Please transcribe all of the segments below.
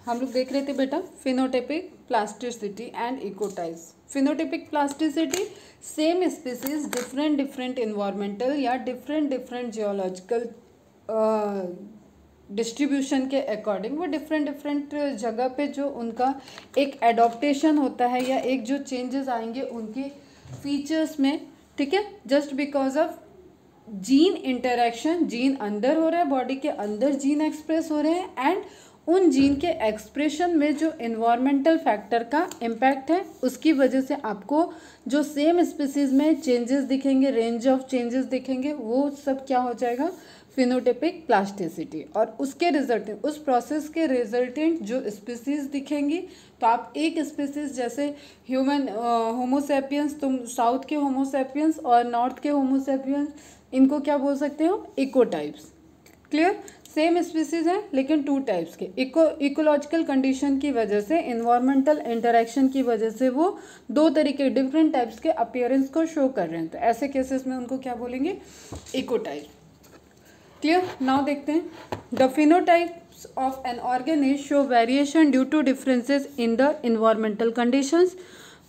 हम लोग देख रहे थे बेटा phenotypic plasticity and ecotypes. Phenotypic plasticity same species different environmental या डिफरेंट जियोलॉजिकल डिस्ट्रीब्यूशन के अकॉर्डिंग वो डिफरेंट जगह पे जो उनका एक एडॉप्टेशन होता है या एक जो चेंजेस आएंगे उनके फीचर्स में, ठीक है, just because of gene interaction. Gene अंदर हो रहा है, बॉडी के अंदर जीन एक्सप्रेस हो रहे हैं एंड उन जीन के एक्सप्रेशन में जो इन्वायरमेंटल फैक्टर का इम्पैक्ट है उसकी वजह से आपको जो सेम स्पीसीज में चेंजेस दिखेंगे, रेंज ऑफ चेंजेस दिखेंगे, वो सब क्या हो जाएगा, फिनोटाइपिक प्लास्टिसिटी। और उसके रिजल्टेंट, उस प्रोसेस के रिजल्टेंट जो स्पीसीज दिखेंगी, तो आप एक स्पीसीज जैसे ह्यूमन होमोसेपियंस, तुम साउथ के होमोसेपियंस और नॉर्थ के होमोसेपियंस, इनको क्या बोल सकते हो, इकोटाइप्स। क्लियर, सेम स्पीसीज हैं लेकिन टू टाइप्स के। इकोलॉजिकल कंडीशन की वजह से, इन्वायरमेंटल इंटरेक्शन की वजह से वो दो तरीके डिफरेंट टाइप्स के अपीयरेंस को शो कर रहे हैं, तो ऐसे केसेस में उनको क्या बोलेंगे, इकोटाइप। क्लियर, नाउ देखते हैं the phenotypes of an organism show variation due to differences in the environmental conditions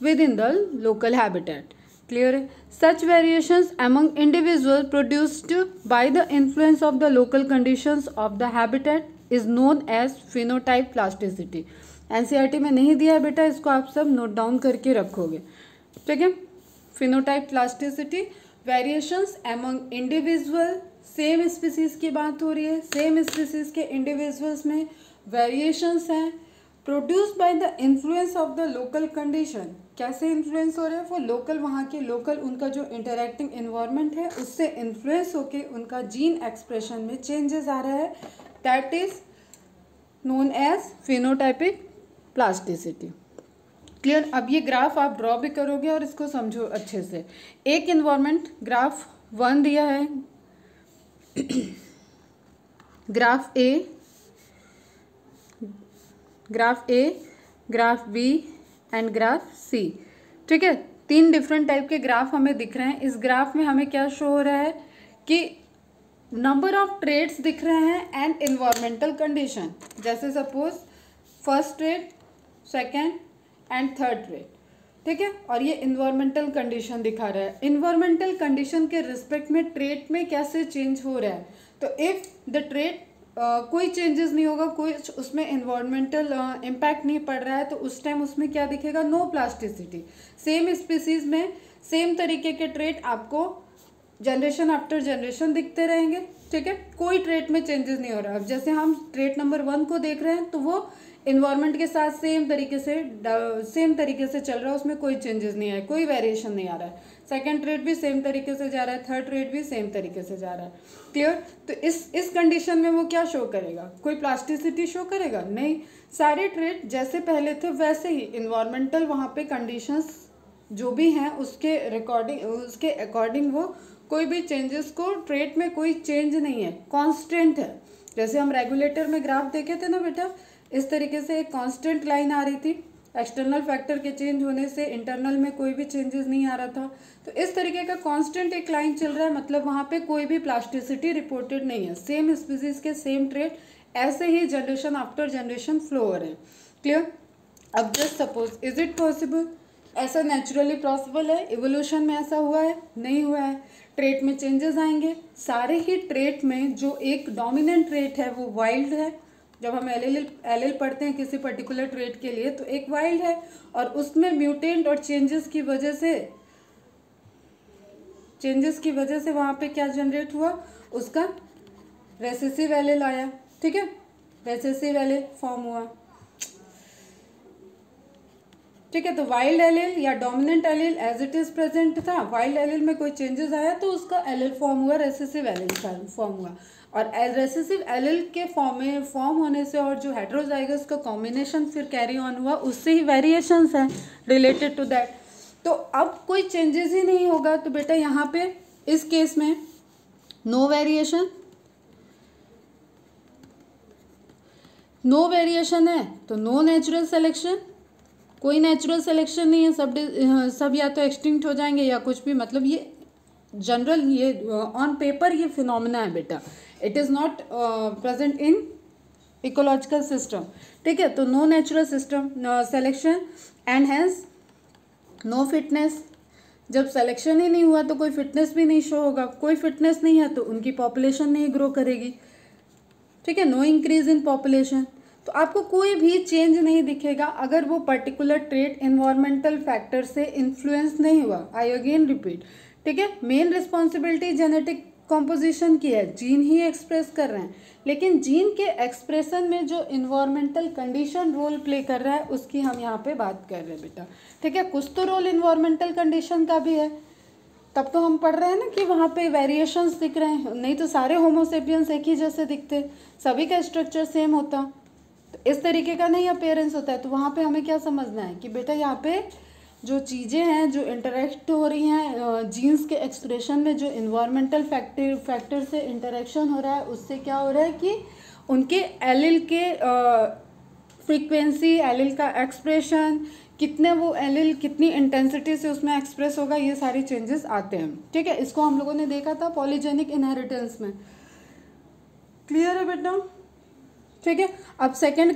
within the local habitat. Clear है, such variations among individuals produced by the influence of the local conditions of the habitat is known as phenotype plasticity। NCERT में नहीं दिया है बेटा, इसको आप सब note down करके रखोगे, ठीक है। Phenotype plasticity, variations among individual, same species की बात हो रही है, सेम स्पीसीज के इंडिविजुअल्स में वेरिएशंस हैं, produced by the influence of the local condition. कैसे इन्फ्लुएंस हो रहे हैं वो, लोकल, वहाँ के लोकल उनका जो इंटरैक्टिंग इन्वायरमेंट है उससे इन्फ्लुएंस होके उनका जीन एक्सप्रेशन में चेंजेस आ रहा है, that is known as phenotypic plasticity. Clear, अब ये ग्राफ आप ड्रॉ भी करोगे और इसको समझो अच्छे से। एक इन्वायरमेंट, ग्राफ 1 दिया है, graph A, graph B and graph C, ठीक है। 3 डिफरेंट टाइप के ग्राफ हमें दिख रहे हैं। इस ग्राफ में हमें क्या शो हो रहा है कि नंबर ऑफ ट्रेड्स दिख रहे हैं एंड इन्वायरमेंटल कंडीशन, जैसे suppose first trade, second and third trade, ठीक है। और ये इन्वायरमेंटल कंडीशन दिखा रहा है, इन्वायरमेंटल कंडीशन के रिस्पेक्ट में ट्रेड में कैसे चेंज हो रहा है। तो इफ़ द ट्रेड कोई चेंजेस नहीं होगा, कोई उसमें इन्वायरमेंटल इम्पैक्ट नहीं पड़ रहा है, तो उस टाइम उसमें क्या दिखेगा, नो प्लास्टिसिटी। सेम स्पीसीज में सेम तरीके के ट्रेट आपको जनरेशन आफ्टर जनरेशन दिखते रहेंगे, ठीक है, कोई ट्रेट में चेंजेस नहीं हो रहा। अब जैसे हम ट्रेट नंबर 1 को देख रहे हैं तो वो इन्वायरमेंट के साथ सेम तरीके से चल रहा है, उसमें कोई चेंजेस नहीं है, कोई वेरिएशन नहीं आ रहा है। सेकंड ट्रेड भी सेम तरीके से जा रहा है, थर्ड ट्रेड भी सेम तरीके से जा रहा है। क्लियर, तो इस कंडीशन में वो क्या शो करेगा, कोई प्लास्टिसिटी शो करेगा नहीं, सारे ट्रेड जैसे पहले थे वैसे ही, इन्वायरमेंटल वहाँ पे कंडीशंस जो भी हैं उसके अकॉर्डिंग वो कोई भी चेंजेस को, ट्रेड में कोई चेंज नहीं है, कांस्टेंट है। जैसे हम रेगुलेटर में ग्राफ देखे थे ना बेटा, इस तरीके से एक कांस्टेंट लाइन आ रही थी, एक्सटर्नल फैक्टर के चेंज होने से इंटरनल में कोई भी चेंजेस नहीं आ रहा था, तो इस तरीके का कांस्टेंट एक लाइन चल रहा है, मतलब वहाँ पे कोई भी प्लास्टिसिटी रिपोर्टेड नहीं है, सेम स्पीसीज के सेम ट्रेड ऐसे ही जनरेशन आफ्टर जनरेशन फ्लो हो रहे हैं। क्लियर, अब just suppose, is it possible, ऐसा नेचुरली पॉसिबल है, इवोल्यूशन में ऐसा हुआ है, नहीं हुआ है, ट्रेट में चेंजेस आएंगे, सारे ही ट्रेट में जो एक डोमिनेंट ट्रेट है वो वाइल्ड है। जब हम एल पढ़ते हैं किसी पर्टिकुलर ट्रेट के लिए तो एक वाइल्ड है, और उसमें म्यूटेंट और चेंजेस की वजह से वहाँ पे क्या जनरेट हुआ, उसका रेसेसिव एलील आया, ठीक है, रेसेसिव एलील फॉर्म हुआ, ठीक है। तो वाइल्ड एलील या dominant allele as it is present था, वाइल्ड एलील में कोई चेंजेस आया तो उसका एलील फॉर्म हुआ, रेसेसिव एलील फॉर्म हुआ, और रेसेसिव एलील के फॉर्म होने से और जो हेटेरोजाइगस का कॉम्बिनेशन फिर कैरी ऑन हुआ, उससे ही वेरिएशंस हैं रिलेटेड टू दैट। तो अब कोई चेंजेस ही नहीं होगा, तो बेटा यहाँ पे इस केस में नो वेरिएशन है तो नो नेचुरल सिलेक्शन, कोई नेचुरल सिलेक्शन नहीं है, सब या तो एक्सटिंक्ट हो जाएंगे या कुछ भी, मतलब ये जनरल, ये ऑन पेपर ये फिनोमिना है बेटा, it is not present in ecological system, ठीक है। तो no natural system selection and hence no fitness. जब सिलेक्शन ही नहीं हुआ तो कोई फिटनेस भी नहीं शो होगा, कोई फिटनेस नहीं है तो उनकी पॉपुलेशन नहीं ग्रो करेगी, ठीक है। नो इंक्रीज इन पॉपुलेशन, तो आपको कोई भी चेंज नहीं दिखेगा अगर वो पर्टिकुलर ट्रेट इन्वायरमेंटल फैक्टर से इन्फ्लुएंस नहीं हुआ। आई अगेन रिपीट, ठीक है। मेन रिस्पॉन्सिबिलिटी जेनेटिक कॉम्पोजिशन की है, जीन ही एक्सप्रेस कर रहे हैं, लेकिन जीन के एक्सप्रेशन में जो इन्वायरमेंटल कंडीशन रोल प्ले कर रहा है उसकी हम यहाँ पे बात कर रहे हैं बेटा, ठीक है। कुछ तो रोल इन्वायरमेंटल कंडीशन का भी है, तब तो हम पढ़ रहे हैं ना कि वहाँ पे वेरिएशंस दिख रहे हैं, नहीं तो सारे होमोसेपियंस एक ही जैसे दिखते, सभी का स्ट्रक्चर सेम होता, तो इस तरीके का नहीं अपेयरेंस होता है। तो वहाँ पे हमें क्या समझना है कि बेटा यहाँ पे जो चीज़ें हैं जो इंटरेक्ट हो रही हैं जीन्स के एक्सप्रेशन में, जो इन्वायरमेंटल फैक्टर से इंटरेक्शन हो रहा है, उससे क्या हो रहा है कि उनके एलिल के फ्रीक्वेंसी, एलिल का एक्सप्रेशन, कितने वो एलिल कितनी इंटेंसिटी से उसमें एक्सप्रेस होगा, ये सारी चेंजेस आते हैं, ठीक है। इसको हम लोगों ने देखा था पॉलीजेनिक इनहेरिटेंस में। क्लियर है बेटा, ठीक है। अब सेकंड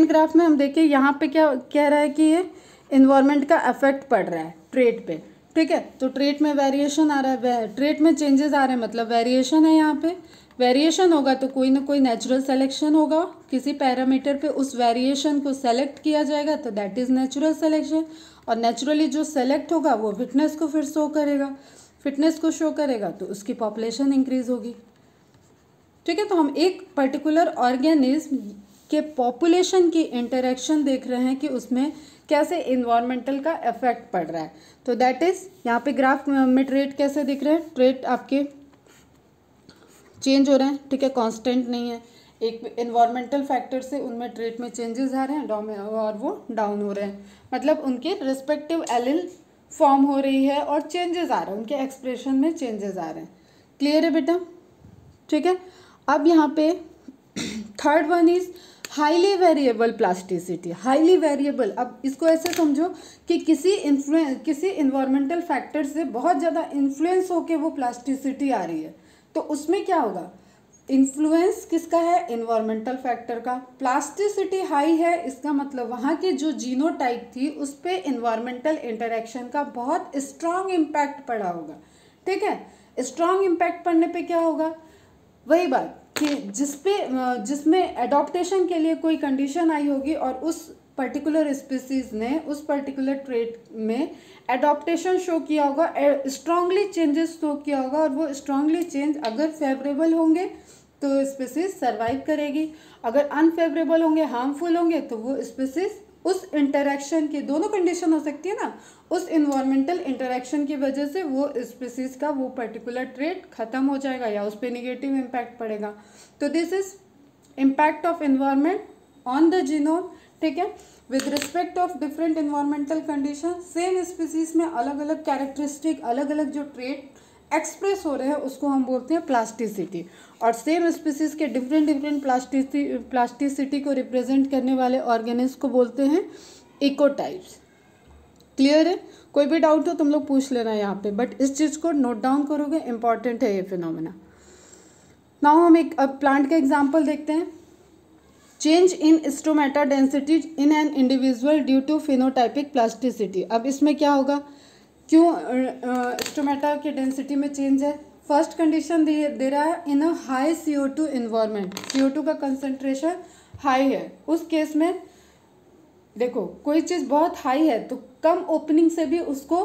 ग्राफ में हम देखिए यहाँ पे क्या कह रहा है कि ये इन्वायरमेंट का इफेक्ट पड़ रहा है ट्रेट पे, ठीक है। तो ट्रेट में वेरिएशन आ रहा है, ट्रेट में चेंजेस आ रहे हैं, मतलब वेरिएशन है। यहाँ पे वेरिएशन होगा तो कोई ना कोई नेचुरल सेलेक्शन होगा, किसी पैरामीटर पे उस वेरिएशन को सेलेक्ट किया जाएगा, तो दैट इज़ नेचुरल सेलेक्शन। और नेचुरली जो सेलेक्ट होगा वो फिटनेस को फिर शो करेगा, फिटनेस को शो करेगा तो उसकी पॉपुलेशन इंक्रीज होगी, ठीक है। तो हम एक पर्टिकुलर ऑर्गेनिज्म के पॉपुलेशन की इंटरेक्शन देख रहे हैं कि उसमें कैसे इन्वायरमेंटल का इफेक्ट पड़ रहा है। तो दैट इज यहाँ पे ग्राफ में ट्रेट कैसे दिख रहे हैं, ट्रेट आपके चेंज हो रहे हैं, ठीक है, कांस्टेंट नहीं है। एक इन्वायरमेंटल फैक्टर से उनमें ट्रेट में चेंजेस आ रहे हैं और वो डाउन हो रहे हैं, मतलब उनके रिस्पेक्टिव एलिल फॉर्म हो रही है और चेंजेस आ रहे हैं, उनके एक्सप्रेशन में चेंजेस आ रहे हैं। क्लियर है बेटा, ठीक है। अब यहाँ पे third one is highly variable plasticity, highly variable. अब इसको ऐसे समझो कि किसी इन्वायरमेंटल फैक्टर से बहुत ज़्यादा इन्फ्लुएंस होके वो प्लास्टिसिटी आ रही है, तो उसमें क्या होगा, इन्फ्लुएंस किसका है, इन्वायरमेंटल फैक्टर का। प्लास्टिसिटी हाई है, इसका मतलब वहाँ की जो जीनोटाइप थी उस पर इन्वायरमेंटल इंटरेक्शन का बहुत स्ट्रांग इम्पैक्ट पड़ा होगा, ठीक है। स्ट्रांग इम्पैक्ट पड़ने पे क्या होगा, वही बात कि जिसमें एडॉप्टेशन के लिए कोई कंडीशन आई होगी और उस पर्टिकुलर स्पीसीज ने उस पर्टिकुलर ट्रेट में एडॉप्टेशन शो किया होगा, स्ट्रांगली चेंजेस शो किया होगा, और वो स्ट्रांगली चेंज अगर फेवरेबल होंगे तो स्पीसीज सर्वाइव करेगी, अगर अनफेवरेबल होंगे, हार्मफुल होंगे, तो वो स्पीसीज उस इंटरेक्शन की, दोनों कंडीशन हो सकती है ना, उस इन्वायरमेंटल इंटरेक्शन की वजह से वो स्पीसीज का वो पर्टिकुलर ट्रेट खत्म हो जाएगा या उस पर निगेटिव इम्पैक्ट पड़ेगा। तो this is impact of environment on the genome, ठीक है। With respect of different environmental condition, same species में अलग अलग कैरेक्टरिस्टिक, अलग अलग जो ट्रेट एक्सप्रेस हो रहे हैं उसको हम बोलते हैं प्लास्टिसिटी, और सेम स्पीसीज के डिफरेंट प्लास्टिसिटी को रिप्रेजेंट करने वाले ऑर्गेनिज्म को बोलते हैं इकोटाइप्स। क्लियर है, कोई भी डाउट हो तुम लोग पूछ लेना यहाँ पे, बट इस चीज़ को नोट डाउन करोगे, इंपॉर्टेंट है ये फिनोमेना। नाउ हम एक अब प्लांट का एग्जाम्पल देखते हैं। Change in stomata density in an individual due to phenotypic plasticity. अब इसमें क्या होगा, क्यों स्टोमेटा की डेंसिटी में चेंज है। फर्स्ट कंडीशन दे रहा है in a high CO2 environment, CO2 का कंसंट्रेशन हाई है, उस केस में देखो कोई चीज़ बहुत हाई है तो कम ओपनिंग से भी उसको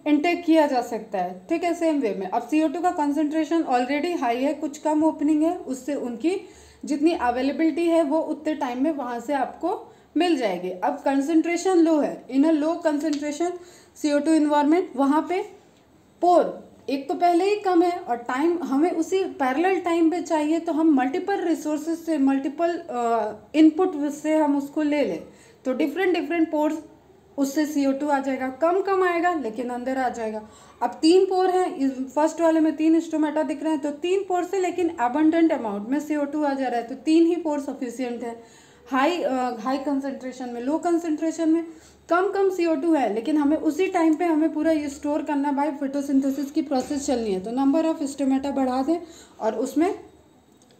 इनटेक किया जा सकता है, ठीक है। सेम वे में अब CO2 का कंसंट्रेशन ऑलरेडी हाई है, कुछ कम ओपनिंग है, उससे उनकी जितनी अवेलेबिलिटी है वो उतने टाइम में वहाँ से आपको मिल जाएगी। अब कंसंट्रेशन लो है, in a low concentration CO2 environment, वहाँ पे पोर एक तो पहले ही कम है और टाइम हमें उसी पैरेलल टाइम पे चाहिए, तो हम मल्टीपल रिसोर्सेज से, मल्टीपल इनपुट से हम उसको ले लें, तो डिफरेंट पोर्स उससे CO2 आ जाएगा, कम आएगा लेकिन अंदर आ जाएगा। अब 3 पोर हैं, फर्स्ट वाले में 3 स्टोमेटा दिख रहे हैं, तो 3 पोर से लेकिन अबंडेंट अमाउंट में CO2 आ जा रहा है, तो 3 ही पोर सफिशियंट है। हाई कंसंट्रेशन में, लो कंसंट्रेशन में कम CO2 है, लेकिन हमें उसी टाइम पे हमें पूरा ये स्टोर करना, बाय फोटोसिंथेसिस की प्रोसेस चलनी है, तो नंबर ऑफ स्टोमेटा बढ़ा दें और उसमें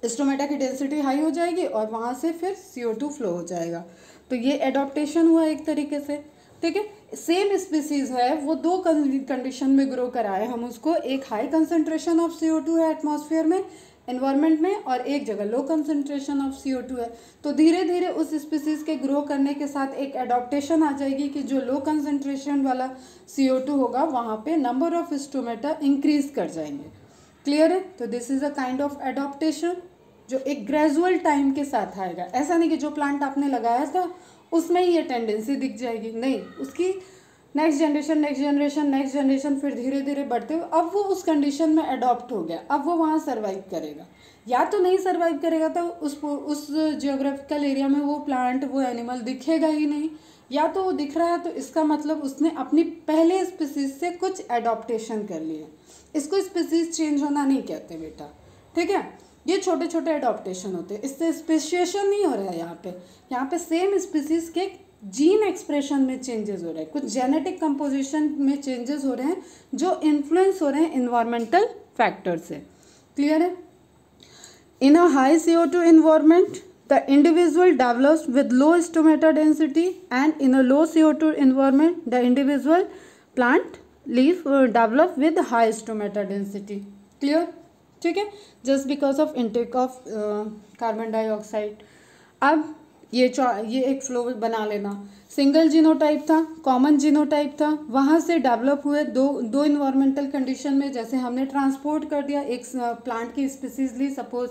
स्टोमेटा की डेंसिटी हाई हो जाएगी और वहाँ से फिर CO2 फ्लो हो जाएगा। तो ये एडॉप्टेशन हुआ एक तरीके से, ठीक है। सेम स्पीसीज है, वो दो कंडीशन में ग्रो कराए हम उसको, एक हाई कंसंट्रेशन ऑफ CO2 है एटमॉस्फेयर में, एनवायरनमेंट में, और एक जगह लो कंसंट्रेशन ऑफ CO2 है। तो धीरे धीरे उस स्पीसीज के ग्रो करने के साथ एक एडॉप्टेशन आ जाएगी कि जो लो कंसंट्रेशन वाला CO2 होगा वहाँ पे नंबर ऑफ स्टोमेटा इंक्रीज कर जाएंगे। क्लियर है? तो this is a kind of adaptation जो एक ग्रेजुअल टाइम के साथ आएगा। ऐसा नहीं कि जो प्लांट आपने लगाया था उसमें ही ये टेंडेंसी दिख जाएगी, नहीं, उसकी नेक्स्ट जनरेशन फिर धीरे धीरे बढ़ते हुए अब वो उस कंडीशन में अडॉप्ट हो गया, अब वो वहाँ सर्वाइव करेगा। या तो नहीं सर्वाइव करेगा तो उस जियोग्राफिकल एरिया में वो प्लांट, वो एनिमल दिखेगा ही नहीं, या तो वो दिख रहा है तो इसका मतलब उसने अपनी पहले स्पीसीज से कुछ एडॉप्टेशन कर लिया। इसको स्पीसीज चेंज होना नहीं कहते बेटा, ठीक है। ये छोटे छोटे एडॉप्टेशन होते हैं, इससे स्पेशिएशन नहीं हो रहा है। यहाँ पे सेम स्पीसीज के जीन एक्सप्रेशन में चेंजेस हो रहे हैं, कुछ जेनेटिक कंपोजिशन में चेंजेस हो रहे हैं जो इन्फ्लुएंस हो रहे हैं इन्वायरमेंटल फैक्टर से। क्लियर है? In a high CO2 environment the individual develops with low stomata density, and in a low CO2 environment the individual plant leaf develop with high stomata density. Clear? ठीक है, just because of intake of carbon dioxide. अब ये एक flow बना लेना, single genotype था, common genotype था, वहाँ से डेवलप हुए दो इन्वायरमेंटल कंडीशन में, जैसे हमने ट्रांसपोर्ट कर दिया, एक प्लांट की स्पीसीज ली, सपोज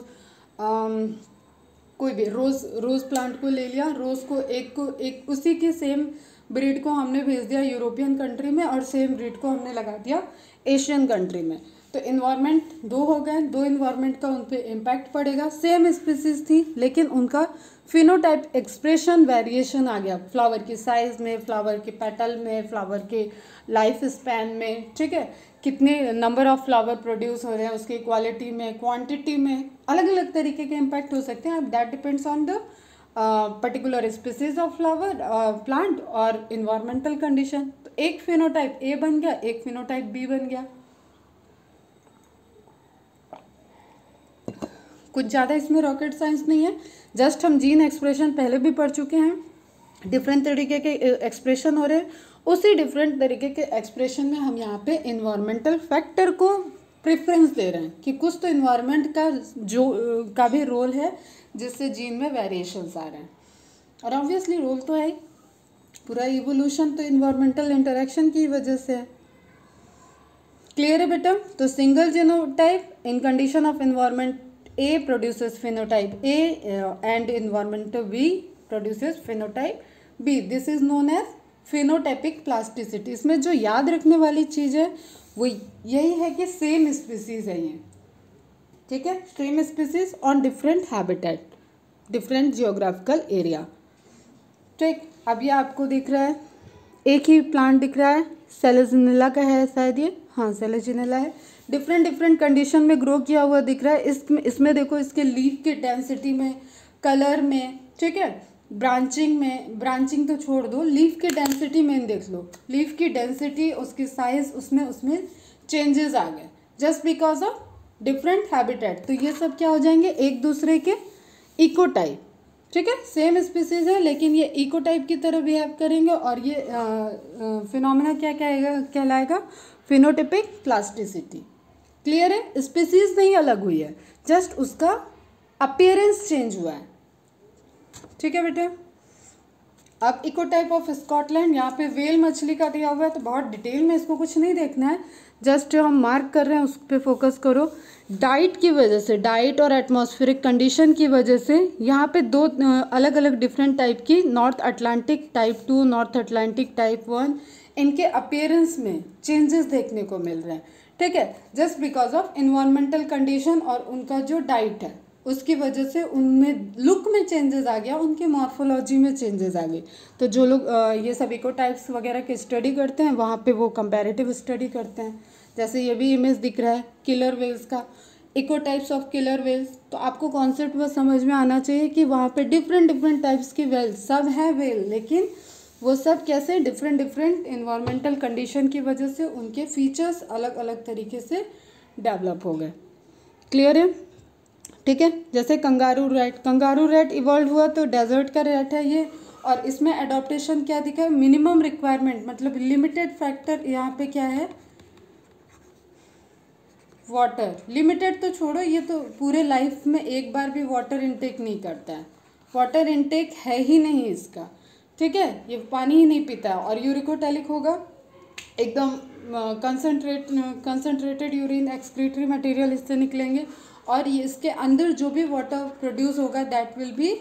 कोई भी रोज़ प्लांट को ले लिया, रोज़ को एक उसी की सेम ब्रीड को हमने भेज दिया यूरोपियन कंट्री में, और सेम ब्रीड को हमने लगा दिया एशियन कंट्री में। तो इन्वायरमेंट दो हो गए, दो इन्वायरमेंट का उन पे इम्पैक्ट पड़ेगा। सेम स्पीसीज थी लेकिन उनका फिनोटाइप एक्सप्रेशन वेरिएशन आ गया, फ्लावर की साइज में, फ्लावर के पेटल में, फ्लावर के लाइफ स्पैन में, ठीक है, कितने नंबर ऑफ फ्लावर प्रोड्यूस हो रहे हैं, उसकी क्वालिटी में, क्वांटिटी में, अलग अलग तरीके के इम्पैक्ट हो सकते हैं। That depends on the particular species of flower plant और इन्वायरमेंटल कंडीशन। तो एक फिनोटाइप ए बन गया, एक फिनोटाइप बी बन गया। कुछ ज़्यादा इसमें रॉकेट साइंस नहीं है, जस्ट हम जीन एक्सप्रेशन पहले भी पढ़ चुके हैं, डिफरेंट तरीके के एक्सप्रेशन हो रहे हैं, उसी डिफरेंट तरीके के एक्सप्रेशन में हम यहाँ पे इन्वायरमेंटल फैक्टर को प्रेफरेंस दे रहे हैं कि कुछ तो इन्वायरमेंट का भी रोल है जिससे जीन में वेरिएशंस आ रहे हैं। और ऑब्वियसली रोल तो है ही, पूरा इवोल्यूशन तो इन्वायरमेंटल इंटरेक्शन की वजह से है। क्लियर है बेटा? तो single genotype in condition of environment A produces phenotype A and environment B produces phenotype B. This is known as phenotypic plasticity. इसमें जो याद रखने वाली चीज़ है वो यही है कि सेम स्पीसीज है ये, ठीक है, same species on different habitat, different geographical area. ठीक, अब ये आपको दिख रहा है, एक ही प्लांट दिख रहा है, सेलेजिनेला का है शायद ये, हाँ सेलेजिनेला है, डिफरेंट कंडीशन में ग्रो किया हुआ दिख रहा है। इसमें देखो, इसके लीफ की डेंसिटी में, कलर में, ठीक है, ब्रांचिंग तो छोड़ दो, लीफ की डेंसिटी में देख लो, लीफ की डेंसिटी, उसकी साइज, उसमें चेंजेस आ गए just because of different habitat. तो ये सब क्या हो जाएंगे? एक दूसरे के इकोटाइप, ठीक है, सेम स्पीसीज है लेकिन ये इकोटाइप की तरह बिहेव करेंगे, और ये फिनोमेना क्या कहलाएगा? Phenotypic plasticity. क्लियर है? स्पीसीज नहीं अलग हुई है, जस्ट उसका अपीयरेंस चेंज हुआ है, ठीक है बेटे। अब इकोटाइप ऑफ स्कॉटलैंड, यहाँ पे वेल मछली का दिया हुआ है, तो बहुत डिटेल में इसको कुछ नहीं देखना है, जस्ट हम मार्क कर रहे हैं उस पर फोकस करो। डाइट की वजह से, डाइट और एटमॉस्फेरिक कंडीशन की वजह से यहाँ पे दो अलग अलग डिफरेंट टाइप की, north Atlantic type 2, north Atlantic type 1, इनके अपीयरेंस में चेंजेस देखने को मिल रहे हैं, ठीक है, just because of environmental condition और उनका जो डाइट है उसकी वजह से उनमें लुक में चेंजेस आ गया, उनके मॉर्फोलॉजी में चेंजेस आ गए। तो जो लोग ये सब इकोटाइप्स वगैरह की स्टडी करते हैं वहाँ पे वो कंपैरेटिव स्टडी करते हैं। जैसे ये भी इमेज दिख रहा है किलर वेल्स का, इकोटाइप्स ऑफ किलर वेल्स। तो आपको कॉन्सेप्ट बस समझ में आना चाहिए कि वहाँ पे डिफरेंट टाइप्स की वेल्स, सब हैं वेल, लेकिन वो सब कैसे डिफरेंट इन्वायरमेंटल कंडीशन की वजह से उनके फीचर्स अलग अलग तरीके से डेवलप हो गए। क्लियर है? ठीक है। जैसे कंगारू रैट इवॉल्व हुआ तो डेजर्ट का रैट है ये, और इसमें एडॉप्टेशन क्या दिखा है, मिनिमम रिक्वायरमेंट, मतलब लिमिटेड फैक्टर यहाँ पे क्या है, वाटर। लिमिटेड तो छोड़ो, ये तो पूरे लाइफ में एक बार भी वाटर इनटेक नहीं करता है, वाटर इनटेक है ही नहीं इसका, ठीक है, ये पानी ही नहीं पीता है। और यूरिकोटैलिक होगा, एकदम कंसनट्रेटेड यूरिन एक्सक्रीटरी मटेरियल इससे निकलेंगे, और ये इसके अंदर जो भी वाटर प्रोड्यूस होगा that will be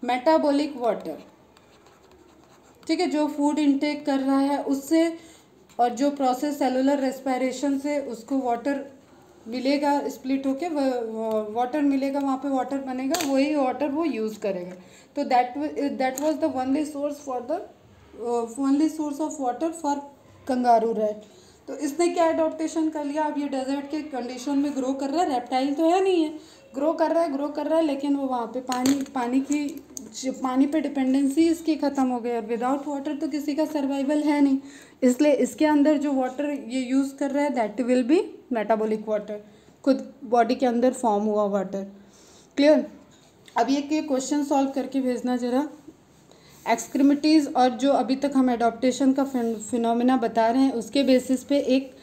metabolic water, ठीक है, जो फूड इनटेक कर रहा है उससे, और जो प्रोसेस सेलुलर रेस्पिरेशन से उसको वाटर मिलेगा, स्प्लिट होके वाटर मिलेगा, वहाँ पे वाटर बनेगा, वही वाटर वो यूज़ करेगा। तो that was the only source of water for kangaroo rat. तो इसने क्या एडॉप्टेशन कर लिया, अब ये डेजर्ट के कंडीशन में ग्रो कर रहा है, रेप्टाइल तो है नहीं है, ग्रो कर रहा है, लेकिन वो वहाँ पे पानी पे डिपेंडेंसी इसकी ख़त्म हो गई, और विदाउट वाटर तो किसी का सर्वाइवल है नहीं, इसलिए इसके अंदर जो वाटर ये यूज़ कर रहा है that will be metabolic water, खुद बॉडी के अंदर फॉर्म हुआ वाटर। क्लियर। अब ये क्वेश्चन सॉल्व करके भेजना जरा। एक्सक्रीमिटीज़ और जो अभी तक हम एडॉप्टेशन का फिनोमिना बता रहे हैं उसके बेसिस पे एक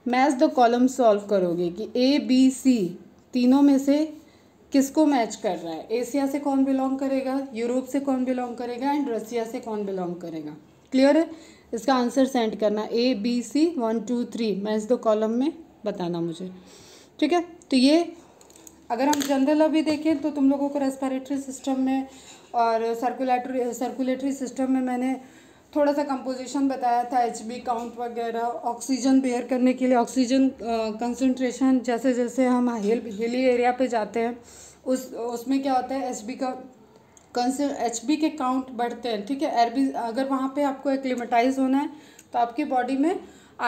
मैच द कॉलम सॉल्व करोगे कि ABC तीनों में से किसको मैच कर रहा है, एशिया से कौन बिलोंग करेगा, यूरोप से कौन बिलोंग करेगा, एंड रसिया से कौन बिलोंग करेगा। क्लियर है। इसका आंसर सेंड करना ABC 1 2 3 मैच द कॉलम में बताना मुझे, ठीक है। तो ये अगर हम जनरल अभी देखें तो तुम लोगों को रेस्पिरेटरी सिस्टम में और सर्कुलेटरी सिस्टम में मैंने थोड़ा सा कंपोजिशन बताया था, HB काउंट वगैरह, ऑक्सीजन बेयर करने के लिए ऑक्सीजन कंसंट्रेशन, जैसे जैसे हम हिली एरिया पे जाते हैं उसमें क्या होता है, HB के काउंट बढ़ते हैं, ठीक है। अगर वहाँ पे आपको एक्लिमेटाइज होना है तो आपकी बॉडी में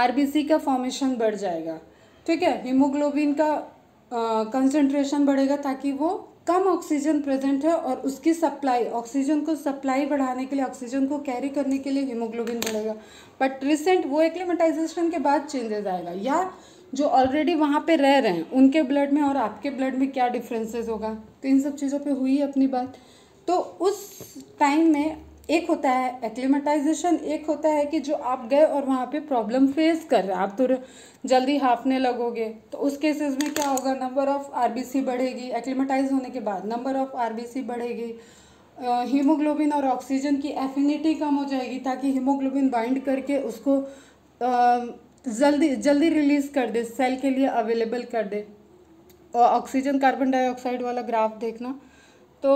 RBC का फॉर्मेशन बढ़ जाएगा, ठीक है। हीमोग्लोबिन का कंसंट्रेशन बढ़ेगा ताकि वो कम ऑक्सीजन प्रेजेंट है और उसकी सप्लाई, ऑक्सीजन को सप्लाई बढ़ाने के लिए, ऑक्सीजन को कैरी करने के लिए हीमोग्लोबिन बढ़ेगा। बट रिसेंट वो एक्लिमेटाइजेशन के बाद चेंजेस आएगा, या जो ऑलरेडी वहाँ पे रह रहे हैं उनके ब्लड में और आपके ब्लड में क्या डिफरेंसेस होगा, तो इन सब चीज़ों पे हुई है अपनी बात। तो उस टाइम में एक होता है एक्लिमेटाइजेशन, एक होता है कि जो आप गए और वहाँ पे प्रॉब्लम फेस कर रहे हैं, आप तो जल्दी हाँफने लगोगे, तो उस केसेस में क्या होगा, नंबर ऑफ़ RBC बढ़ेगी, एक्लिमेटाइज होने के बाद नंबर ऑफ़ RBC बढ़ेगी, हीमोग्लोबिन और ऑक्सीजन की एफिनिटी कम हो जाएगी ताकि हीमोग्लोबिन बाइंड करके उसको जल्दी रिलीज़ कर दे, सेल के लिए अवेलेबल कर दे। और ऑक्सीजन कार्बन डाइऑक्साइड वाला ग्राफ देखना। तो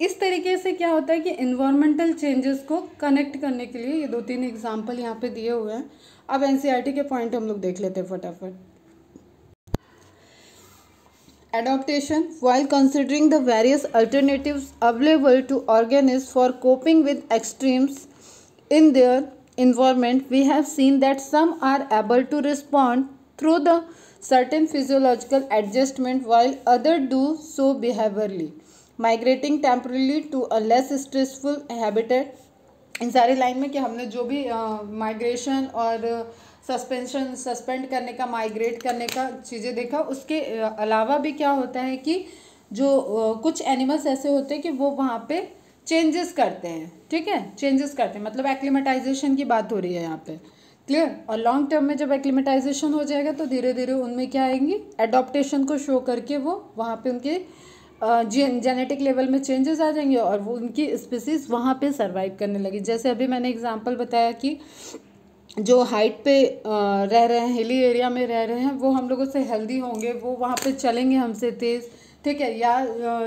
इस तरीके से क्या होता है कि इन्वायरमेंटल चेंजेस को कनेक्ट करने के लिए ये 2-3 एग्जाम्पल यहाँ पे दिए हुए हैं। अब NCERT के पॉइंट हम लोग देख लेते हैं फटाफट। Adaptation, while considering the various alternatives available to organisms for coping with extremes in their environment, we have seen that some are able to respond through the certain physiological adjustment while others do so behaviorally, migrating temporarily to a less stressful habitat। इन सारी line में कि हमने जो भी migration और suspend करने का, migrate करने का चीज़ें देखा, उसके अलावा भी क्या होता है कि जो कुछ एनिमल्स ऐसे होते हैं कि वो वहाँ पे चेंजेस करते हैं, ठीक है, चेंजेस करते हैं, मतलब एक्लिमेटाइजेशन की बात हो रही है यहाँ पे। क्लियर। और लॉन्ग टर्म में जब एक्लिमेटाइजेशन हो जाएगा तो धीरे धीरे उनमें क्या आएंगी, एडॉप्टेशन को शो करके वो वहाँ पे उनके जेनेटिक लेवल में चेंजेस आ जाएंगे और वो उनकी स्पीसीज वहाँ पे सरवाइव करने लगी। जैसे अभी मैंने एग्जांपल बताया कि जो हाइट पे रह रहे हैं, हिली एरिया में रह रहे हैं, वो हम लोगों से हेल्दी होंगे, वो वहाँ पे चलेंगे हमसे तेज़, ठीक है। या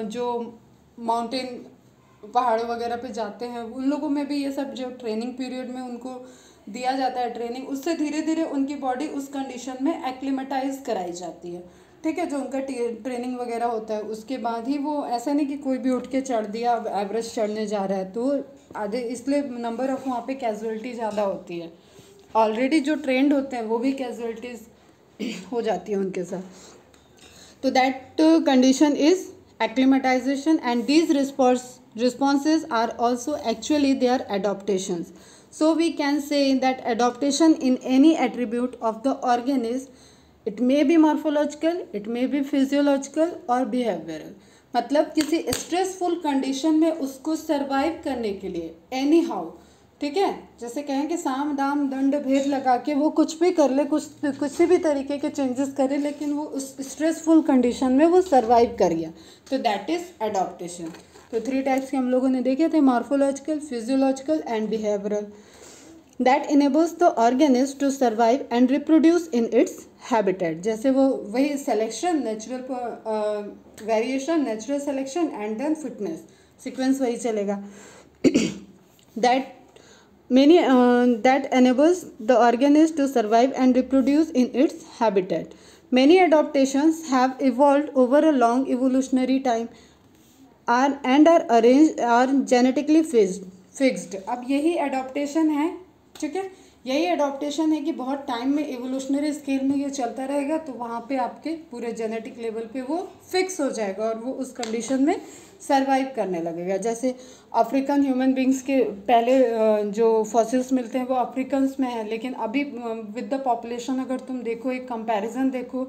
जो माउंटेन पहाड़ों वगैरह पे जाते हैं उन लोगों में भी ये सब जो ट्रेनिंग पीरियड में उनको दिया जाता है ट्रेनिंग, उससे धीरे धीरे उनकी बॉडी उस कंडीशन में एक्लिमेटाइज कराई जाती है, ठीक है। जो उनका ट्रेनिंग वगैरह होता है उसके बाद ही वो, ऐसा नहीं कि कोई भी उठ के चढ़ दिया एवरेस्ट चढ़ने जा रहा है तो आधे, इसलिए नंबर ऑफ वहाँ पे कैजुअलिटी ज़्यादा होती है। ऑलरेडी जो ट्रेंड होते हैं वो भी कैजुअलिटीज़ हो जाती है उनके साथ। तो that condition is acclimatisation and these responses are also actually their adaptations. So we can say that adaptation in any attribute of the organism, it may be morphological, it may be physiological or behavioral, मतलब किसी stressful condition में उसको survive करने के लिए any how, ठीक है, जैसे कहें कि साम दाम दंड भेद लगा के वो कुछ भी कर ले, कुछ भी तरीके के चेंजेस करे, लेकिन वो उस स्ट्रेसफुल कंडीशन में वो सरवाइव कर गया, तो दैट इज एडॉप्टेशन। तो 3 टाइप्स के हम लोगों ने देखे थे, morphological, physiological and behavioural. That enables the organism to survive and reproduce in its habitat. जैसे वो वही selection, natural variation, natural selection and then fitness, sequence वही चलेगा। that enables the organism to survive and reproduce in its habitat. Many adaptations have evolved over a long evolutionary time are genetically fixed. अब यही adaptation है, ठीक है, यही adaptation है कि बहुत टाइम में एवोल्यूशनरी स्केल में ये चलता रहेगा, तो वहाँ पे आपके पूरे जेनेटिक लेवल पे वो फिक्स हो जाएगा और वो उस कंडीशन में सरवाइव करने लगेगा। जैसे अफ्रीकन ह्यूमन बींग्स के पहले जो फॉसिल्स मिलते हैं वो अफ्रीकन्स में है, लेकिन अभी विद द पॉपुलेशन अगर तुम देखो, एक कंपैरिजन देखो,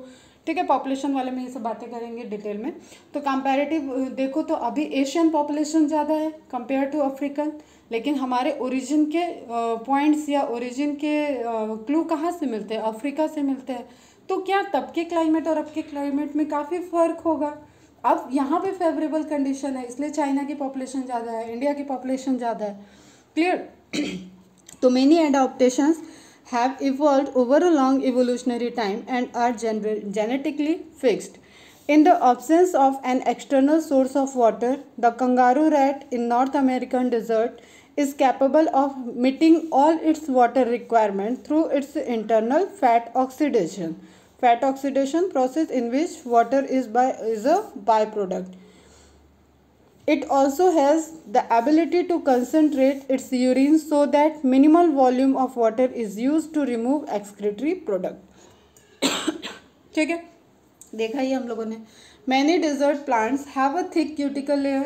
ठीक है, पॉपुलेशन वाले में ये सब बातें करेंगे डिटेल में, तो कंपैरेटिव देखो तो अभी एशियन पॉपुलेशन ज़्यादा है कंपेयर टू अफ्रीकन, लेकिन हमारे ओरिजिन के पॉइंट्स या ओरिजिन के क्लू कहाँ से मिलते हैं, अफ्रीका से मिलते हैं। तो क्या तब के क्लाइमेट और अब के क्लाइमेट में काफ़ी फ़र्क होगा। अब यहाँ पे फेवरेबल कंडीशन है, इसलिए चाइना की पॉपुलेशन ज़्यादा है, इंडिया की पॉपुलेशन ज़्यादा है, क्लियर। तो many adaptations have evolved over a long evolutionary time and are genetically fixed. In the absence of an external source of water, the kangaroo rat in North American desert is capable of meeting all its water requirements through its internal fat oxidation process in which water is a byproduct. It also has the ability to concentrate its urine so that minimal volume of water is used to remove excretory product. ठीक है, देखा ही हम लोगों ने। Many desert plants have a thick cuticle layer.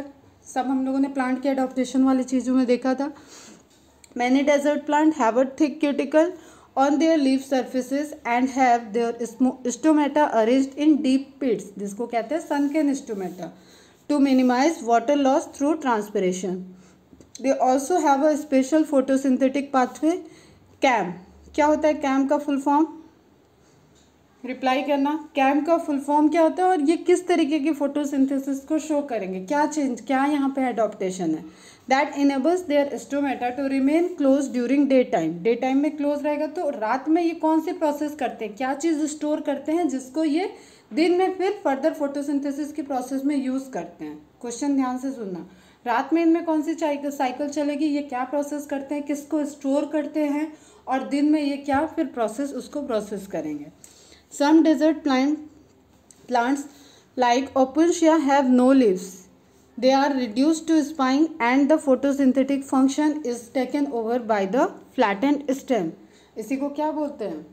सब हम लोगों ने प्लांट के एडॉप्टेशन वाली चीज़ों में देखा था। Many desert plants have a thick cuticle on their leaf surfaces and have their stomata arranged in deep pits, जिसको कहते हैं sunken stomata, to minimize water loss through transpiration. They also have a special photosynthetic pathway, CAM. क्या होता है CAM का full form? Reply करना। CAM का full form क्या होता है और ये किस तरीके की फोटोसिंथेसिस को शो करेंगे, क्या यहाँ पे एडॉप्टेशन है। That enables their stomata to remain close during day time. Day time में क्लोज रहेगा तो रात में ये कौन सी प्रोसेस करते हैं, क्या चीज़ स्टोर करते हैं जिसको ये दिन में फिर फर्दर फोटोसिंथेसिस की प्रोसेस में यूज़ करते हैं। क्वेश्चन ध्यान से सुनना, रात में इनमें कौन सी साइकिल चलेगी, ये क्या प्रोसेस करते हैं, किसको स्टोर करते हैं, और दिन में ये क्या फिर उसको प्रोसेस करेंगे। सम डेजर्ट प्लांट्स लाइक ओपुशिया have no leaves, they are reduced to spine and the photosynthetic function is taken over by the flattened stem. इसी को क्या बोलते हैं,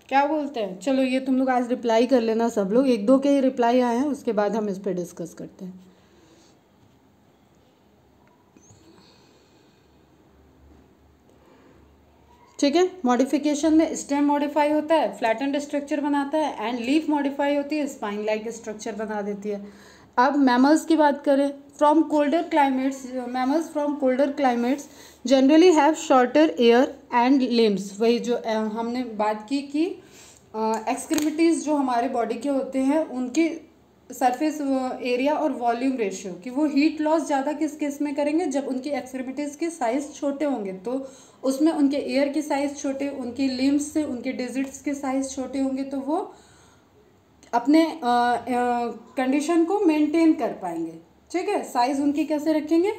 क्या बोलते हैं? चलो ये तुम लोग आज रिप्लाई कर लेना सब लोग, 1-2 के ही रिप्लाई आए हैं, उसके बाद हम इस पर डिस्कस करते हैं। ठीक है, मॉडिफिकेशन में स्टेम मॉडिफाई होता है, फ्लैटेंड स्ट्रक्चर बनाता है, एंड लीफ मॉडिफाई होती है, स्पाइन लाइक स्ट्रक्चर बना देती है। अब मैमल्स की बात करें, mammals from colder climates generally have shorter air and limbs. वही जो हमने बात की कि एक्सक्रीमिटीज़ जो हमारे बॉडी के होते हैं उनकी सरफेस एरिया और वॉल्यूम रेशियो, कि वो हीट लॉस ज़्यादा किस केस में करेंगे, जब उनकी एक्सट्रीमिटीज़ के साइज़ छोटे होंगे, तो उसमें उनके एयर की साइज़ छोटे, उनकी लिम्स से उनके डिजिट्स के साइज़ छोटे होंगे, तो वो अपने कंडीशन को मेंटेन कर पाएंगे। ठीक है, साइज़ उनकी कैसे रखेंगे,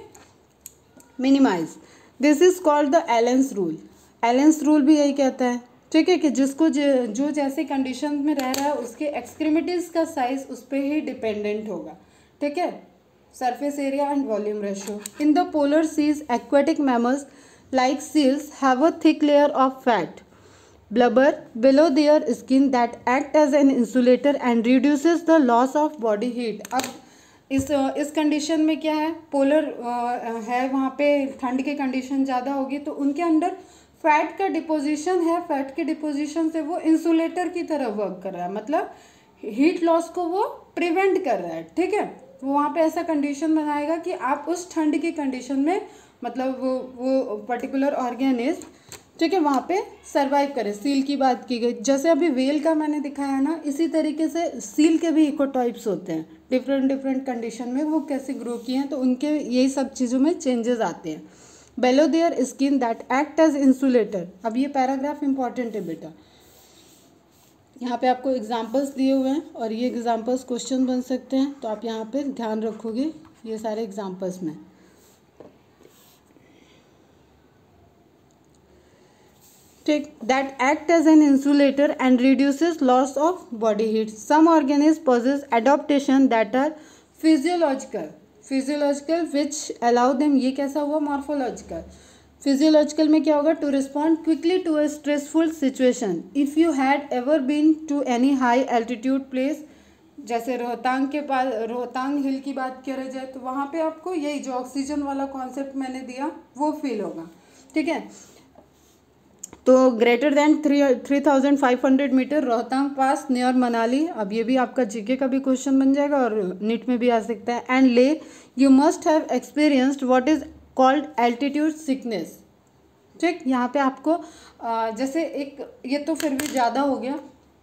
minimise. This is called the Allen's rule. Allen's rule भी यही कहता है, ठीक है, कि जिसको जो जैसे कंडीशन में रह रहा है उसके एक्सक्रीमिटीज़ का साइज उस पर ही डिपेंडेंट होगा। ठीक है, surface area and volume ratio. In the polar seas aquatic mammals like seals have a thick layer of fat blubber below their skin that act as an insulator and reduces the loss of body heat. अब इस condition में क्या है, polar है, वहाँ पे ठंड की कंडीशन ज़्यादा होगी तो उनके अंदर फैट का डिपोजिशन है, फैट के डिपोजिशन से वो इंसुलेटर की तरह वर्क कर रहा है। मतलब हीट लॉस को वो प्रिवेंट कर रहा है, ठीक है। वो वहाँ पे ऐसा कंडीशन बनाएगा कि आप उस ठंड की कंडीशन में मतलब वो पर्टिकुलर ऑर्गेनिज्म, ठीक है, वहाँ पे सरवाइव करे। सील की बात की गई, जैसे अभी वेल का मैंने दिखाया ना, इसी तरीके से सील के भी इकोटाइप्स होते हैं, डिफरेंट डिफरेंट कंडीशन में वो कैसे ग्रो किए हैं, तो उनके यही सब चीज़ों में चेंजेस आते हैं। Below their skin that act as insulator. अब ये पैराग्राफ इंपॉर्टेंट है बेटा, यहाँ पे आपको एग्जांपल्स दिए हुए हैं और ये एग्जांपल्स क्वेश्चन बन सकते हैं, तो आप यहाँ पे ध्यान रखोगे ये सारे एग्जांपल्स में। ठीक, that act as an insulator and reduces loss of body heat. Some organism possess adaptation that are physiological which allow them, ये कैसा हुआ, मॉर्फोलॉजिकल। फिजियोलॉजिकल में क्या होगा, to respond quickly to a stressful situation. If you had ever been to any high altitude place, जैसे रोहतांग के पास, रोहतांग हिल की बात करा जाए तो वहाँ पे आपको यही जो ऑक्सीजन वाला कॉन्सेप्ट मैंने दिया वो फील होगा, ठीक है। तो ग्रेटर देन 3500 मीटर रोहतांग पास नियर मनाली। अब ये भी आपका जीके का भी क्वेश्चन बन जाएगा और नीट में भी आ सकता है। एंड ले you must have experienced what is called altitude sickness. ठीक, यहाँ पे आपको जैसे एक, ये तो फिर भी ज़्यादा हो गया,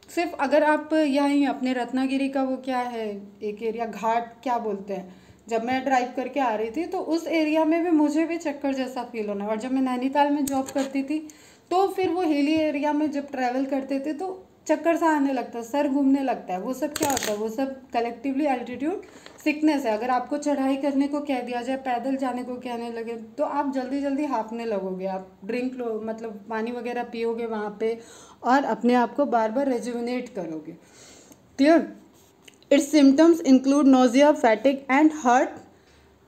सिर्फ अगर आप यहीं अपने रत्नागिरी का वो क्या है एक एरिया, घाट क्या बोलते हैं, जब मैं ड्राइव करके आ रही थी तो उस एरिया में भी मुझे भी चक्कर जैसा फील होना। और जब मैं नैनीताल में जॉब करती थी तो फिर वो हिली एरिया में जब ट्रैवल करते थे तो चक्कर सा आने लगता है, सर घूमने लगता है। वो सब क्या होता है, वो सब कलेक्टिवली एल्टीट्यूड सिकनेस है। अगर आपको चढ़ाई करने को कह दिया जाए, पैदल जाने को कहने लगे तो आप जल्दी जल्दी हाँफने लगोगे, आप ड्रिंक लो मतलब पानी वगैरह पियोगे वहाँ पे और अपने आप को बार बार रेजुविनेट करोगे। Clear. It's symptoms include nausea, फैटिक and heart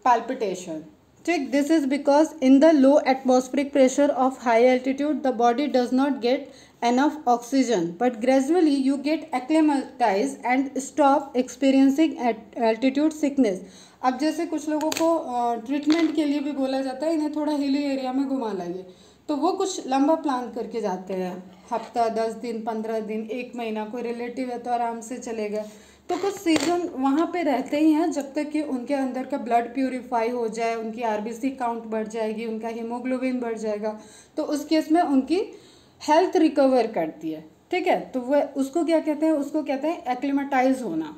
palpitation. ठीक, this is because in the low atmospheric pressure of high altitude the body does not gate enough oxygen, but gradually you get acclimatized and stop experiencing altitude sickness. अब जैसे कुछ लोगों को treatment के लिए भी बोला जाता है इन्हें थोड़ा हिली एरिया में घुमा लाइए, तो वो कुछ लंबा प्लान करके जाते हैं, हफ्ता 10 दिन 15 दिन 1 महीना। कोई रिलेटिव है तो आराम से चले गए, तो कुछ सीजन वहाँ पे रहते ही हैं जब तक कि उनके अंदर का ब्लड प्यूरिफाई हो जाए, उनकी आरबीसी काउंट बढ़ जाएगी, उनका हीमोग्लोबिन बढ़ जाएगा, तो उस केस में उनकी हेल्थ रिकवर करती है। ठीक है, तो वह उसको क्या कहते हैं, उसको कहते हैं एक्लिमेटाइज होना।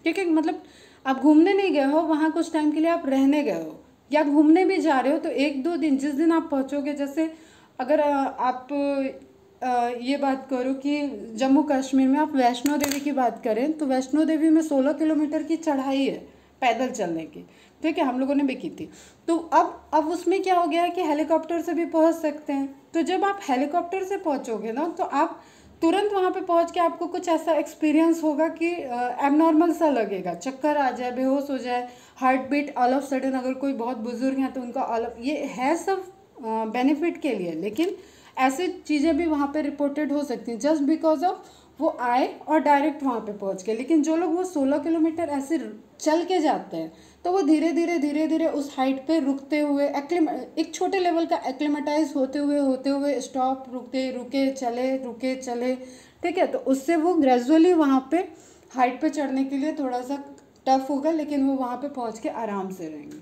ठीक है, मतलब आप घूमने नहीं गए हो वहाँ, कुछ टाइम के लिए आप रहने गए हो या घूमने भी जा रहे हो, तो 1-2 दिन जिस दिन आप पहुँचोगे, जैसे अगर आप ये बात करो कि जम्मू कश्मीर में आप वैष्णो देवी की बात करें तो वैष्णो देवी में 16 किलोमीटर की चढ़ाई है पैदल चलने की। ठीक है, हम लोगों ने भी की थी। तो अब उसमें क्या हो गया है कि हेलीकॉप्टर से भी पहुंच सकते हैं। तो जब आप हेलीकॉप्टर से पहुंचोगे ना तो आप तुरंत वहां पे पहुंच के आपको कुछ ऐसा एक्सपीरियंस होगा कि एबनॉर्मल सा लगेगा, चक्कर आ जाए, बेहोश हो जाए, heart beat all of sudden, अगर कोई बहुत बुजुर्ग हैं तो उनका ऑल, ये है सब बेनिफिट के लिए। लेकिन ऐसी चीज़ें भी वहाँ पे रिपोर्टेड हो सकती हैं जस्ट बिकॉज ऑफ वो आए और डायरेक्ट वहाँ पे पहुँच गए। लेकिन जो लोग वो 16 किलोमीटर ऐसे चल के जाते हैं तो वो धीरे धीरे उस हाइट पे रुकते हुए एक छोटे लेवल का एक्लिमेटाइज होते हुए स्टॉप, रुके चले। ठीक है, तो उससे वो ग्रेजुअली वहाँ पे हाइट पे चढ़ने के लिए थोड़ा सा टफ होगा, लेकिन वो वहाँ पे पहुँच के आराम से रहेंगे।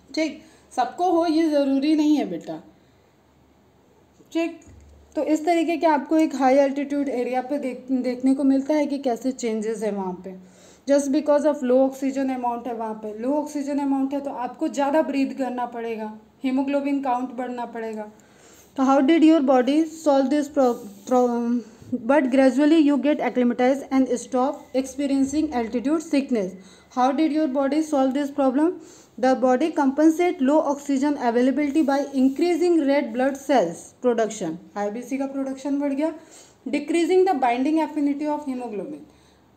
ठीक, सबको हो ये ज़रूरी नहीं है बेटा। ठीक, तो इस तरीके के आपको एक हाई एल्टीट्यूड एरिया पे देखने को मिलता है कि कैसे चेंजेस है वहाँ पे, just because of low oxygen amount है वहाँ पे। लो ऑक्सीजन अमाउंट है तो आपको ज़्यादा ब्रीथ करना पड़ेगा, हीमोग्लोबिन काउंट बढ़ना पड़ेगा। तो how did your body solve this but gradually you get acclimatized and stop experiencing altitude sickness. How did your body solve this problem? The body compensate low oxygen availability by increasing red blood cells production. IBC का production बढ़ गया, decreasing the binding affinity of hemoglobin.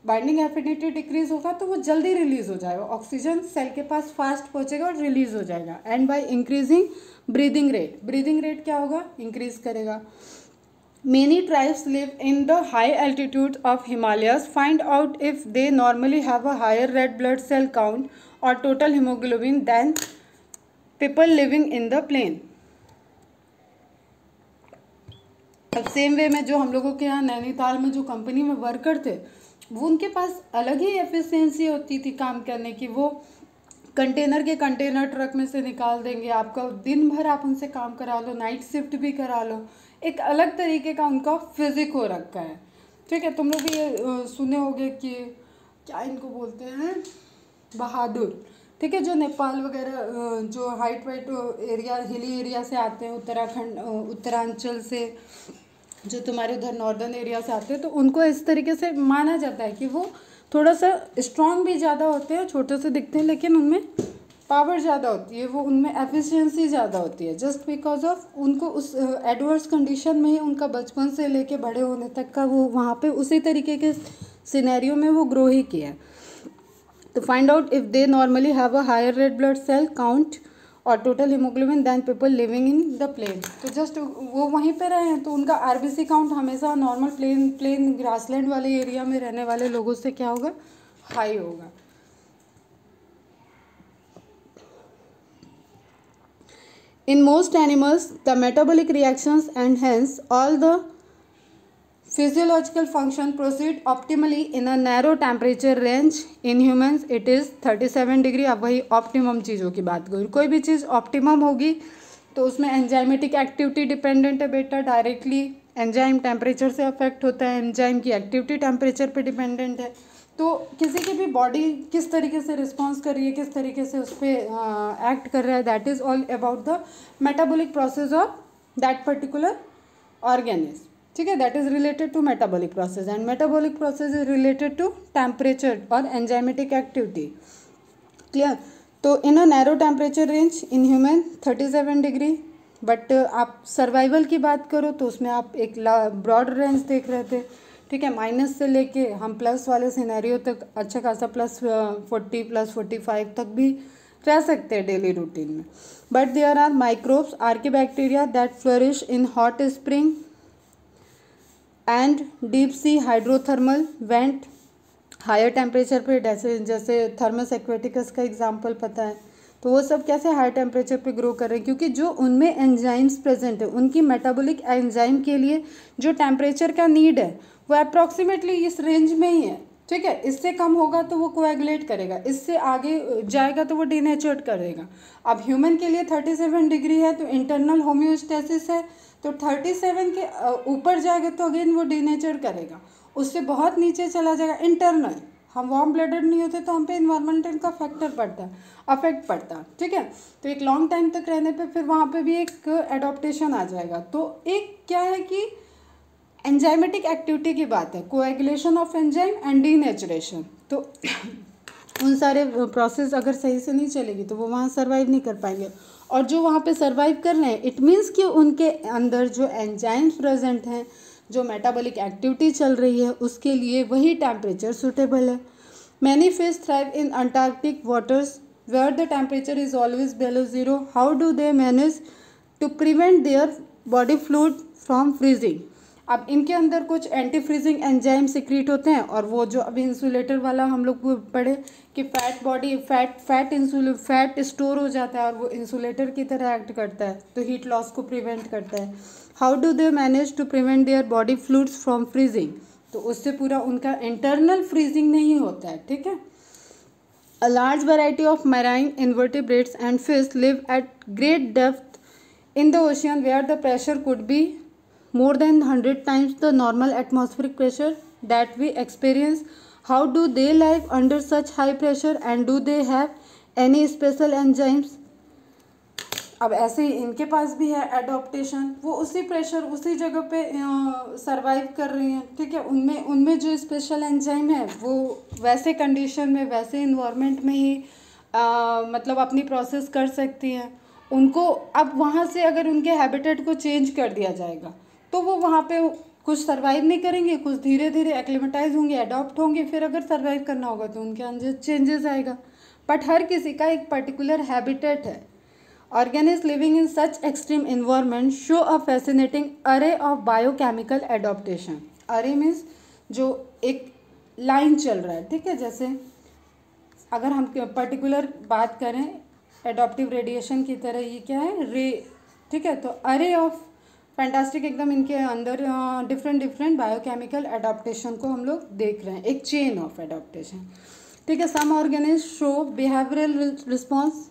Binding affinity decrease होगा तो वो जल्दी release हो जाएगा, oxygen cell के पास फास्ट पहुंचेगा और रिलीज हो जाएगा। And by increasing breathing rate, breathing rate क्या होगा, इंक्रीज करेगा। Many tribes live in the high altitudes of Himalayas. Find out if they normally have a higher red blood cell count or total hemoglobin than people living in the plain. अब same way में जो हम लोगों के यहाँ नैनीताल में जो company में वर्कर थे वो उनके पास अलग ही एफिशिएंसी होती थी काम करने की। वो कंटेनर के कंटेनर ट्रक में से निकाल देंगे, आपका दिन भर आप उनसे काम करा लो, नाइट शिफ्ट भी करा लो, एक अलग तरीके का उनका फिजिक हो रखा है। ठीक है, तुम लोग भी ये सुने होंगे कि क्या इनको बोलते हैं, बहादुर। ठीक है, जो नेपाल वगैरह जो height white area, hilly area से आते हैं, उत्तराखंड उत्तरांचल से, जो तुम्हारे उधर नॉर्दर्न एरिया से आते हैं, तो उनको इस तरीके से माना जाता है कि वो थोड़ा सा स्ट्रांग भी ज़्यादा होते हैं, छोटे से दिखते हैं, लेकिन उनमें पावर ज़्यादा होती है, वो उनमें एफिशिएंसी ज़्यादा होती है, जस्ट बिकॉज ऑफ उनको उस एडवर्स कंडीशन में ही उनका बचपन से लेके बड़े होने तक का वो वहाँ पे उसी तरीके के सिनेरियो में वो ग्रो ही किया है। तो find out if they normally have a higher red blood cell count और total haemoglobin than people living in the plain. तो जस्ट वो वहीं पे रहे हैं, तो उनका आरबीसी काउंट हमेशा नॉर्मल प्लेन ग्रासलैंड वाले एरिया में रहने वाले लोगों से क्या होगा, हाई होगा। In most animals, the metabolic reactions and hence all the physiological function proceed optimally in a narrow temperature range. In humans, it is 37 degree. अब वही ऑप्टिमम चीज़ों की बात करूँ, कोई भी चीज़ ऑप्टिमम होगी तो उसमें एंजाइमेटिक एक्टिविटी डिपेंडेंट है बेटा, डायरेक्टली एंजाइम टेम्परेचर से अफेक्ट होता है, एंजाइम की एक्टिविटी टेम्परेचर पे डिपेंडेंट है। तो किसी की भी बॉडी किस तरीके से रिस्पॉन्स कर रही है, किस तरीके से उस पर एक्ट कर रहा है, that is all about the metabolic process of that particular organism. ठीक है, that is related to metabolic process and metabolic process is related to temperature और एंजाइमेटिक एक्टिविटी। क्लियर। तो in a narrow temperature range in human 37 degree, but आप survival की बात करो तो उसमें आप एक ब्रॉड रेंज देख रहे थे। ठीक है, माइनस से लेके हम प्लस वाले सिनेरियो तक अच्छा खासा +40 +45 तक भी रह सकते हैं डेली रूटीन में। But there are microbes archaebacteria that flourish in hot spring and deep sea hydrothermal vent. Higher temperature पे जैसे थर्मस एक्वेटिकस का एग्जांपल पता है, तो वो सब कैसे हाई टेम्परेचर पे ग्रो कर रहे हैं, क्योंकि जो उनमें एंजाइम्स प्रेजेंट है, उनकी मेटाबॉलिक एंजाइम के लिए जो टेम्परेचर का नीड है वो अप्रॉक्सीमेटली इस रेंज में ही है। ठीक है, इससे कम होगा तो वो कोएगुलेट करेगा, इससे आगे जाएगा तो वो डिनेचर्ड करेगा। अब ह्यूमन के लिए 37 डिग्री है तो इंटरनल होम्योस्टेसिस है, तो 37 के ऊपर जाएगा तो अगेन वो डिनेचर करेगा, उससे बहुत नीचे चला जाएगा इंटरनल। हम वार्म ब्लडेड नहीं होते तो हम पे इन्वायरमेंटल का फैक्टर पड़ता है, अफेक्ट पड़ता है। ठीक है, तो एक लॉन्ग टाइम तक रहने पे फिर वहाँ पे भी एक एडॉप्टेशन आ जाएगा। तो एक क्या है कि एंजाइमेटिक एक्टिविटी की बात है, coagulation of enzyme and denaturation. तो उन सारे प्रोसेस अगर सही से नहीं चलेगी तो वो वहाँ सर्वाइव नहीं कर पाएंगे, और जो वहाँ पे सर्वाइव कर रहे हैं इट मीन्स कि उनके अंदर जो एंजाइम्स प्रेजेंट हैं, जो मेटाबॉलिक एक्टिविटी चल रही है, उसके लिए वही टेम्परेचर सूटेबल है। Many fish thrive in Antarctic waters where the temperature is always below zero. How do they manage to prevent their body fluid from freezing. अब इनके अंदर कुछ एंटी फ्रीजिंग एंजाइम सिक्रीट होते हैं, और वो जो अभी इंसुलेटर वाला हम लोग पढ़े कि फैट स्टोर हो जाता है और वो इंसुलेटर की तरह एक्ट करता है, तो हीट लॉस को प्रिवेंट करता है। How do they manage to prevent their body fluids from freezing, तो उससे पूरा उनका इंटरनल फ्रीजिंग नहीं होता है। ठीक है, a large variety of marine invertebrates and fish live at great depth in the ocean where the pressure could be more than 100 times the normal atmospheric pressure that we experience. How do they live under such high pressure and do they have any special enzymes? अब ऐसे ही इनके पास भी है adaptation, वो उसी pressure उसी जगह पे सरवाइव कर रही हैं। ठीक है, उनमें जो स्पेशल एंजाइम है वो वैसे कंडीशन में, वैसे इन्वायरमेंट में ही मतलब अपनी प्रोसेस कर सकती हैं। उनको अब वहाँ से अगर उनके हैबिटेट को चेंज कर दिया जाएगा तो वो वहाँ पे कुछ सर्वाइव नहीं करेंगे, कुछ धीरे धीरे एक्लिमेटाइज होंगे, अडॉप्ट होंगे, फिर अगर सर्वाइव करना होगा तो उनके अंदर चेंजेस आएगा। बट हर किसी का एक पर्टिकुलर हैबिटेट है। Organism living in such extreme environment show a fascinating अरे ऑफ बायोकेमिकल एडॉप्टेशन। अरे मीन्स जो एक लाइन चल रहा है। ठीक है, जैसे अगर हम पर्टिकुलर बात करें एडॉप्टिव रेडिएशन की तरह, ये क्या है, रे। ठीक है, तो अरे ऑफ फैंटास्टिक एकदम इनके अंदर डिफरेंट डिफरेंट बायोकेमिकल एडाप्टेशन को हम लोग देख रहे हैं, एक चेन ऑफ एडाप्टेशन, ठीक है। Some organism show behavioural response,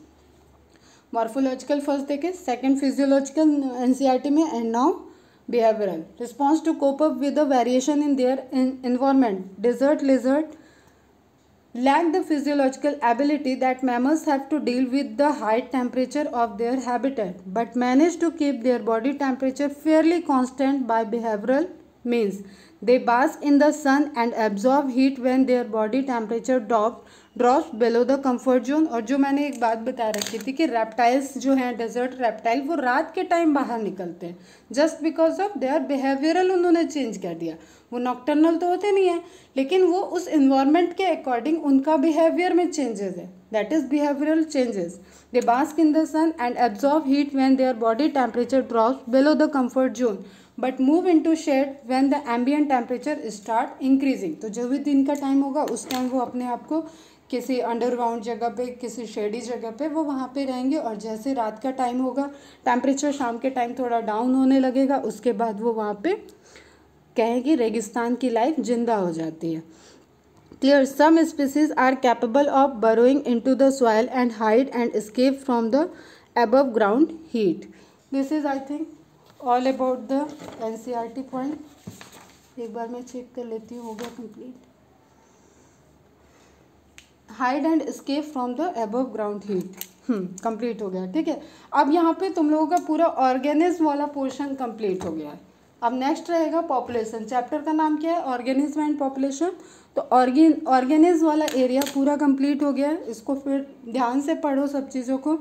morphological first देखे, सेकंड फिजियोलॉजिकल एनसीईआरटी में, and now behavioral response to cope up with the variation in their environment. Desert lizard lack the physiological ability that mammals have to deal with the high temperature of their habitat, but manage to keep their body temperature fairly constant by behavioral means. They bask in the sun and absorb heat when their body temperature drops below the comfort zone. और जो मैंने एक बात बता रखी थी कि reptiles जो हैं, डेजर्ट रेप्टाइल, वो रात के टाइम बाहर निकलते हैं just because of their behavioural उन्होंने चेंज कर दिया। वो नॉक्टर्नल तो होते नहीं है, लेकिन वो उस इन्वायरमेंट के अकॉर्डिंग उनका बिहेवियर में चेंजेस है, that is behavioural changes. They bask in the sun and absorb heat when their body temperature drops below the comfort zone but move in to shade when the ambient temperature start increasing. तो जब भी दिन का time होगा उस time वो अपने आप को किसी अंडरग्राउंड जगह पे, किसी शेडी जगह पे वो वहाँ पे रहेंगे, और जैसे रात का टाइम होगा, टेम्परेचर शाम के टाइम थोड़ा डाउन होने लगेगा, उसके बाद वो वहाँ पे कहें कि रेगिस्तान की लाइफ जिंदा हो जाती है। Clear. Some species are capable of burrowing into the soil and hide and escape from the above ground heat. This is I think all about the NCERT point. एक बार मैं चेक कर लेती हूँ, हो गया complete. Hide and escape from the above ground heat, complete हो गया, ठीक है। अब यहाँ पे तुम लोगों का पूरा ऑर्गेनिज्म वाला पोर्शन कंप्लीट हो गया है। अब नेक्स्ट रहेगा पॉपुलेशन। चैप्टर का नाम क्या है? Organism and population. तो ऑर्गेनिज्म वाला एरिया पूरा कंप्लीट हो गया है। इसको फिर ध्यान से पढ़ो, सब चीज़ों को,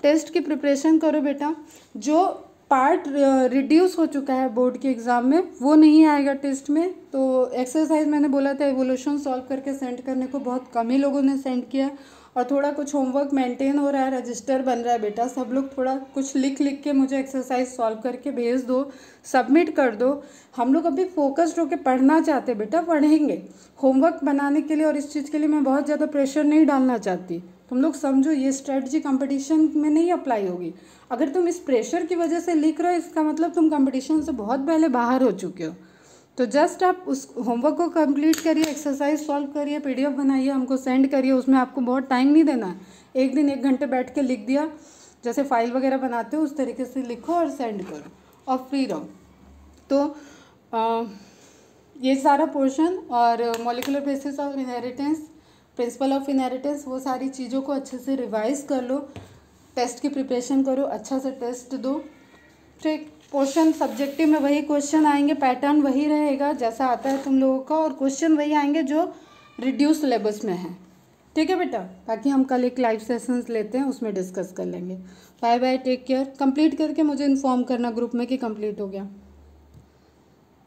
टेस्ट की प्रिपरेशन करो बेटा। जो पार्ट रिड्यूस हो चुका है बोर्ड के एग्ज़ाम में वो नहीं आएगा टेस्ट में। तो एक्सरसाइज मैंने बोला था एवोल्यूशन सॉल्व करके सेंड करने को, बहुत कम ही लोगों ने सेंड किया, और थोड़ा कुछ होमवर्क मेंटेन हो रहा है, रजिस्टर बन रहा है बेटा। सब लोग थोड़ा कुछ लिख लिख के मुझे एक्सरसाइज सॉल्व करके भेज दो, सबमिट कर दो। हम लोग अभी फोकस्ड होकर पढ़ना चाहते बेटा, पढ़ेंगे होमवर्क बनाने के लिए, और इस चीज़ के लिए मैं बहुत ज़्यादा प्रेशर नहीं डालना चाहती। तुम लोग समझो ये स्ट्रेटजी कंपटीशन में नहीं अप्लाई होगी। अगर तुम इस प्रेशर की वजह से लिख रहे हो, इसका मतलब तुम कंपटीशन से बहुत पहले बाहर हो चुके हो। तो जस्ट आप उस होमवर्क को कंप्लीट करिए, एक्सरसाइज सॉल्व करिए, पीडीएफ बनाइए, हमको सेंड करिए। उसमें आपको बहुत टाइम नहीं देना है, एक दिन 1 घंटे बैठ के लिख दिया, जैसे फाइल वगैरह बनाते हो उस तरीके से लिखो और सेंड करो और फ्री रहो। तो ये सारा पोर्शन और molecular basis of inheritance, principle of inheritance, वो सारी चीज़ों को अच्छे से रिवाइज कर लो, टेस्ट की प्रिपरेशन करो, अच्छा से टेस्ट दो, ठीक। पोर्शन सब्जेक्टिव में वही क्वेश्चन आएंगे, पैटर्न वही रहेगा जैसा आता है तुम लोगों का, और क्वेश्चन वही आएंगे जो रिड्यूस सिलेबस में है, ठीक है बेटा। बाकी हम कल एक लाइव सेशंस लेते हैं, उसमें डिस्कस कर लेंगे। Bye bye, take care. Complete करके मुझे इन्फॉर्म करना ग्रुप में कि कंप्लीट हो गया।